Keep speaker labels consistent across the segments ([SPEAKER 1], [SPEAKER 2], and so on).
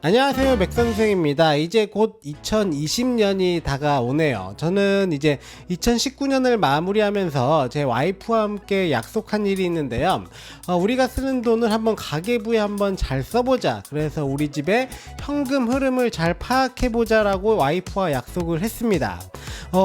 [SPEAKER 1] 안녕하세요, 맥선생입니다. 이제 곧 2020년이 다가오네요. 저는 이제 2019년을 마무리하면서 제 와이프와 함께 약속한 일이 있는데요. 우리가 쓰는 돈을 한번 가계부에 한번 잘 써보자. 그래서 우리 집에 현금 흐름을 잘 파악해보자 라고 와이프와 약속을 했습니다.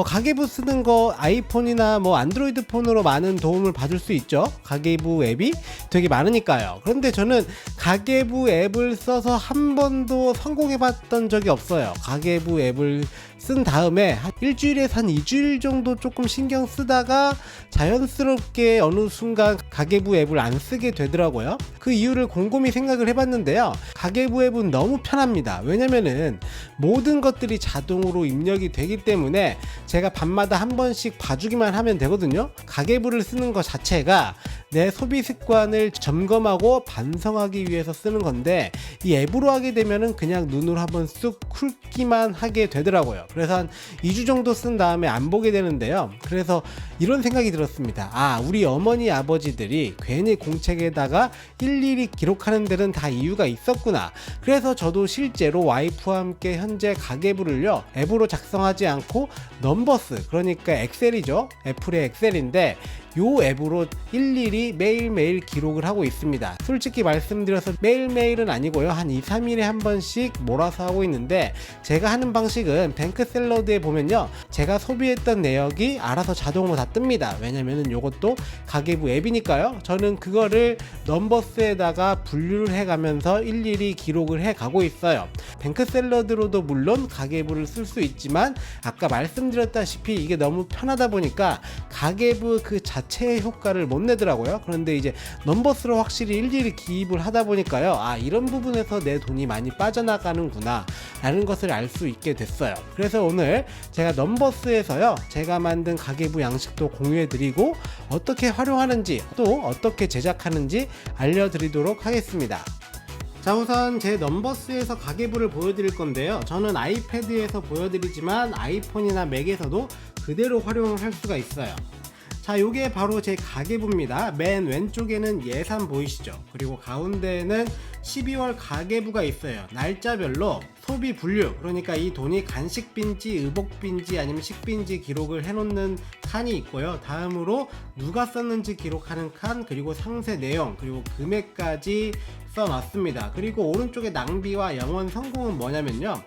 [SPEAKER 1] 가계부 쓰는 거 아이폰이나 뭐 안드로이드 폰으로 많은 도움을 받을 수 있죠. 가계부 앱이 되게 많으니까요. 그런데 저는 가계부 앱을 써서 한 번도 성공해봤던 적이 없어요. 가계부 앱을 쓴 다음에 한 일주일에서 한 2주일 정도 조금 신경 쓰다가 자연스럽게 어느 순간 가계부 앱을 안 쓰게 되더라고요. 그 이유를 곰곰이 생각을 해봤는데요. 가계부 앱은 너무 편합니다. 왜냐면은 모든 것들이 자동으로 입력이 되기 때문에 제가 밤마다 한 번씩 봐주기만 하면 되거든요. 가계부를 쓰는 것 자체가 내 소비 습관을 점검하고 반성하기 위해서 쓰는 건데, 이 앱으로 하게 되면은 그냥 눈으로 한번 쑥 훑기만 하게 되더라고요. 그래서 한 2주 정도 쓴 다음에 안 보게 되는데요. 그래서 이런 생각이 들었습니다. 우리 어머니 아버지들이 괜히 공책에다가 일일이 기록하는 데는 다 이유가 있었구나. 그래서 저도 실제로 와이프와 함께 현재 가계부를요, 앱으로 작성하지 않고 넘버스, 그러니까 엑셀이죠. 애플의 엑셀인데 요 앱으로 일일이 매일매일 기록을 하고 있습니다. 솔직히 말씀드려서 매일매일은 아니고요, 한 2-3일에 한 번씩 몰아서 하고 있는데, 제가 하는 방식은 뱅크샐러드에 보면요, 제가 소비했던 내역이 알아서 자동으로 다 뜹니다. 왜냐면은 요것도 가계부 앱이니까요. 저는 그거를 넘버스에다가 분류를 해가면서 일일이 기록을 해가고 있어요. 뱅크샐러드로도 물론 가계부를 쓸 수 있지만 아까 말씀드렸다시피 이게 너무 편하다 보니까 가계부 그 자체의 효과를 못 내더라고요. 그런데 이제 넘버스로 확실히 일일이 기입을 하다 보니까요, 이런 부분에서 내 돈이 많이 빠져나가는구나 라는 것을 알 수 있게 됐어요. 그래서 오늘 제가 넘버스에서요, 제가 만든 가계부 양식도 공유해 드리고 어떻게 활용하는지 또 어떻게 제작하는지 알려드리도록 하겠습니다. 자, 우선 제 넘버스에서 가계부를 보여드릴 건데요. 저는 아이패드에서 보여드리지만 아이폰이나 맥에서도 그대로 활용을 할 수가 있어요. 자, 요게 바로 제 가계부입니다. 맨 왼쪽에는 예산 보이시죠? 그리고 가운데에는 12월 가계부가 있어요. 날짜별로 소비 분류, 그러니까 이 돈이 간식빈지 의복빈지 아니면 식빈지 기록을 해놓는 칸이 있고요. 다음으로 누가 썼는지 기록하는 칸, 그리고 상세 내용, 그리고 금액까지 써놨습니다. 그리고 오른쪽에 낭비와 영원 성공은 뭐냐면요,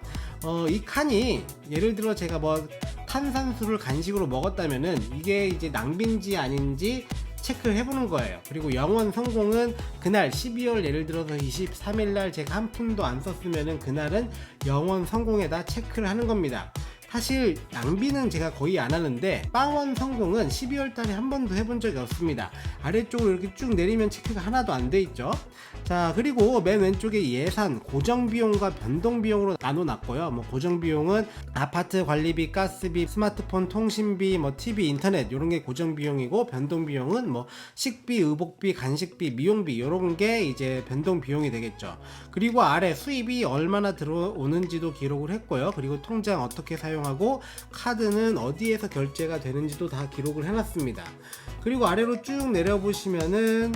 [SPEAKER 1] 이 칸이 예를 들어 제가 뭐 탄산수를 간식으로 먹었다면은 이게 이제 낭비인지 아닌지 체크를 해보는 거예요. 그리고 영원 성공은 그날 12월 예를 들어서 23일날 제가 한 푼도 안 썼으면은 그날은 영원 성공에다 체크를 하는 겁니다. 사실 낭비는 제가 거의 안 하는데 빵원 성공은 12월 달에 한 번도 해본 적이 없습니다. 아래쪽으로 이렇게 쭉 내리면 체크가 하나도 안 돼 있죠. 자, 그리고 맨 왼쪽에 예산, 고정비용과 변동비용으로 나눠놨고요. 뭐 고정비용은 아파트 관리비, 가스비, 스마트폰 통신비, 뭐 TV, 인터넷 이런 게 고정비용이고, 변동비용은 뭐 식비, 의복비, 간식비, 미용비 이런 게 이제 변동비용이 되겠죠. 그리고 아래 수입이 얼마나 들어오는지도 기록을 했고요. 그리고 통장 어떻게 사용하고 카드는 어디에서 결제가 되는지도 다 기록을 해놨습니다. 그리고 아래로 쭉 내려보시면은,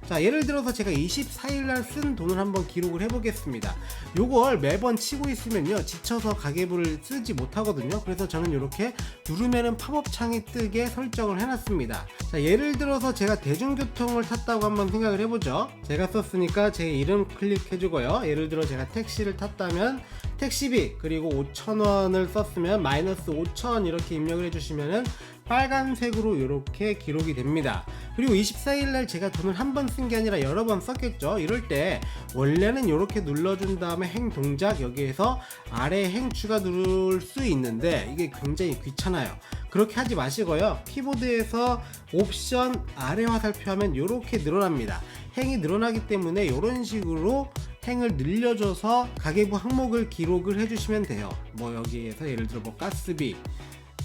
[SPEAKER 1] 자, 예를 들어서 제가 24일날 쓴 돈을 한번 기록을 해보겠습니다. 요걸 매번 치고 있으면요, 지쳐서 가계부를 쓰지 못하거든요. 그래서 저는 이렇게 누르면은 팝업 창이 뜨게 설정을 해놨습니다. 자, 예를 들어서 제가 대중교통을 탔다고 한번 생각을 해보죠. 제가 썼으니까 제 이름 클릭해주고요. 예를 들어 제가 택시를 탔다면 택시비, 그리고 5,000원을 썼으면 마이너스 5,000 이렇게 입력을 해주시면은 빨간색으로 이렇게 기록이 됩니다. 그리고 24일날 제가 돈을 한 번 쓴 게 아니라 여러 번 썼겠죠. 이럴 때 원래는 이렇게 눌러준 다음에 행 동작, 여기에서 아래 행 추가 누를 수 있는데 이게 굉장히 귀찮아요. 그렇게 하지 마시고요, 키보드에서 옵션 아래 화살표 하면 이렇게 늘어납니다. 행이 늘어나기 때문에 이런 식으로 행을 늘려줘서 가계부 항목을 기록을 해주시면 돼요. 뭐 여기에서 예를 들어 뭐 가스비,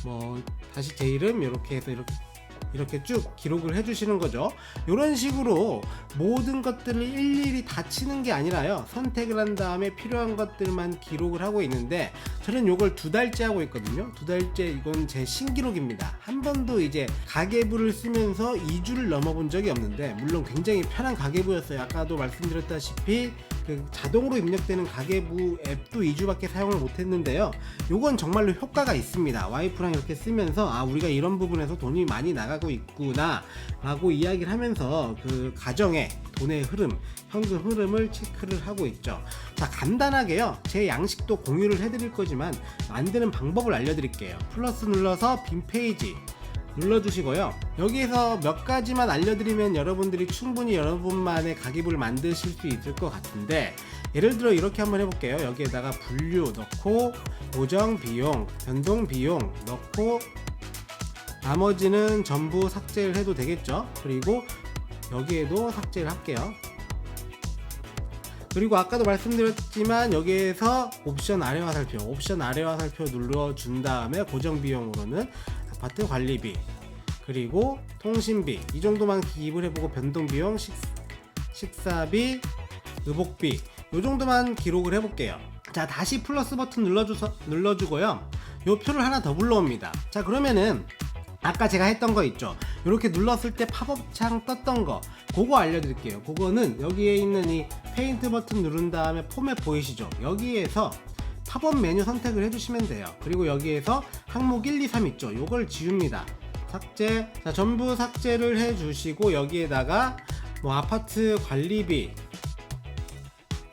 [SPEAKER 1] 뭐 다시 제 이름 이렇게 해서 이렇게 쭉 기록을 해주시는 거죠. 이런 식으로 모든 것들을 일일이 다 치는 게 아니라요, 선택을 한 다음에 필요한 것들만 기록을 하고 있는데, 저는 요걸 2달째 하고 있거든요. 2달째, 이건 제 신기록입니다. 한 번도 이제 가계부를 쓰면서 2주를 넘어본 적이 없는데, 물론 굉장히 편한 가계부였어요. 아까도 말씀드렸다시피 그 자동으로 입력되는 가계부 앱도 2주밖에 사용을 못했는데요. 요건 정말로 효과가 있습니다. 와이프랑 이렇게 쓰면서 아 우리가 이런 부분에서 돈이 많이 나가고 있구나 라고 이야기를 하면서 그 가정의 돈의 흐름, 현금 흐름을 체크를 하고 있죠. 자, 간단하게요, 제 양식도 공유를 해드릴 거지만 만드는 방법을 알려드릴게요. 플러스 눌러서 빈 페이지 눌러주시고요. 여기에서 몇 가지만 알려드리면 여러분들이 충분히 여러분만의 가계부를 만드실 수 있을 것 같은데, 예를 들어 이렇게 한번 해볼게요. 여기에다가 분류 넣고 고정 비용, 변동 비용 넣고 나머지는 전부 삭제를 해도 되겠죠. 그리고 여기에도 삭제를 할게요. 그리고 아까도 말씀드렸지만 여기에서 옵션 아래화 살표 눌러준 다음에 고정 비용으로는 아파트 관리비, 그리고 통신비 이 정도만 기입을 해보고 변동 비용, 식사비, 의복비 이 정도만 기록을 해볼게요. 자, 다시 플러스 버튼 눌러주고요. 요 표를 하나 더 불러옵니다. 자, 그러면은 아까 제가 했던 거 있죠, 이렇게 눌렀을 때 팝업 창 떴던 거, 그거 알려드릴게요. 그거는 여기에 있는 이 페인트 버튼 누른 다음에 포맷 보이시죠? 여기에서 팝업 메뉴 선택을 해주시면 돼요. 그리고 여기에서 항목 1, 2, 3 있죠, 요걸 지웁니다. 삭제. 자, 전부 삭제를 해주시고 여기에다가 뭐 아파트 관리비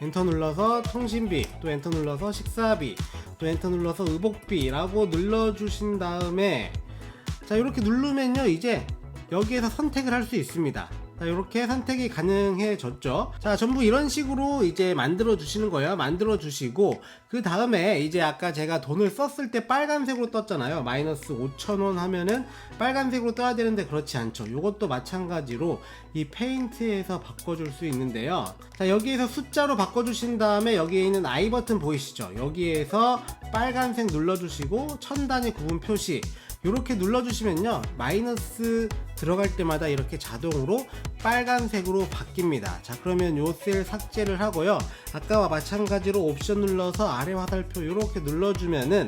[SPEAKER 1] 엔터 눌러서 통신비, 또 엔터 눌러서 식사비, 또 엔터 눌러서 의복비 라고 눌러주신 다음에 자, 이렇게 누르면요 이제 여기에서 선택을 할 수 있습니다. 자, 이렇게 선택이 가능해졌죠. 자, 전부 이런 식으로 이제 만들어 주시는 거예요. 만들어 주시고 그 다음에 이제 아까 제가 돈을 썼을 때 빨간색으로 떴잖아요. 마이너스 5,000원 하면은 빨간색으로 떠야 되는데 그렇지 않죠. 요것도 마찬가지로 이 페인트에서 바꿔줄 수 있는데요. 자, 여기에서 숫자로 바꿔주신 다음에 여기에 있는 I 버튼 보이시죠? 여기에서 빨간색 눌러주시고 천 단위 구분 표시 이렇게 눌러주시면요 마이너스 들어갈 때마다 이렇게 자동으로 빨간색으로 바뀝니다. 자, 그러면 요 셀 삭제를 하고요, 아까와 마찬가지로 옵션 눌러서 아래 화살표 이렇게 눌러주면은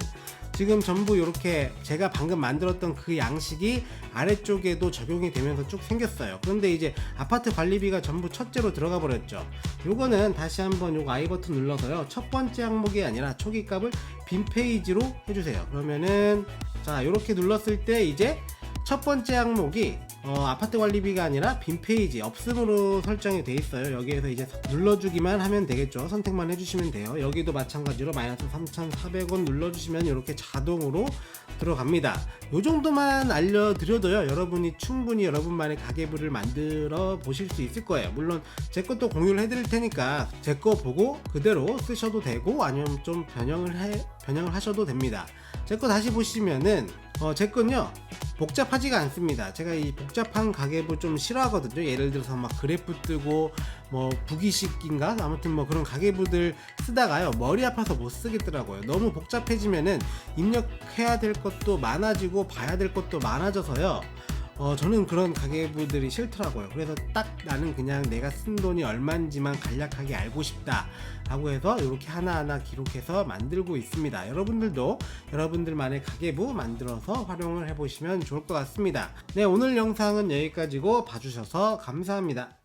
[SPEAKER 1] 지금 전부 이렇게 제가 방금 만들었던 그 양식이 아래쪽에도 적용이 되면서 쭉 생겼어요. 그런데 이제 아파트 관리비가 전부 첫째로 들어가 버렸죠. 요거는 다시 한번 요거 I 버튼 눌러서요 첫 번째 항목이 아니라 초기 값을 빈 페이지로 해주세요. 그러면은 자, 이렇게 눌렀을 때 이제 첫 번째 항목이 아파트 관리비가 아니라 빈 페이지 없음으로 설정이 돼 있어요. 여기에서 이제 눌러주기만 하면 되겠죠. 선택만 해주시면 돼요. 여기도 마찬가지로 마이너스 3,400원 눌러주시면 이렇게 자동으로 들어갑니다. 요 정도만 알려드려도요 여러분이 충분히 여러분만의 가계부를 만들어 보실 수 있을 거예요. 물론 제 것도 공유를 해드릴 테니까 제 거 보고 그대로 쓰셔도 되고 아니면 좀 변형을 하셔도 됩니다. 제 거 다시 보시면은 제 건요 복잡하지가 않습니다. 제가 이 복잡한 가계부 좀 싫어하거든요. 예를 들어서 막 그래프 뜨고 뭐 부기식인가 아무튼 뭐 그런 가계부들 쓰다가요 머리 아파서 못 쓰겠더라고요. 너무 복잡해지면은 입력해야 될 것도 많아지고 봐야 될 것도 많아져서요 저는 그런 가계부들이 싫더라고요. 그래서 딱 나는 그냥 내가 쓴 돈이 얼마인지만 간략하게 알고 싶다 라고 해서 이렇게 하나하나 기록해서 만들고 있습니다. 여러분들도 여러분들만의 가계부 만들어서 활용을 해보시면 좋을 것 같습니다. 네, 오늘 영상은 여기까지고 봐주셔서 감사합니다.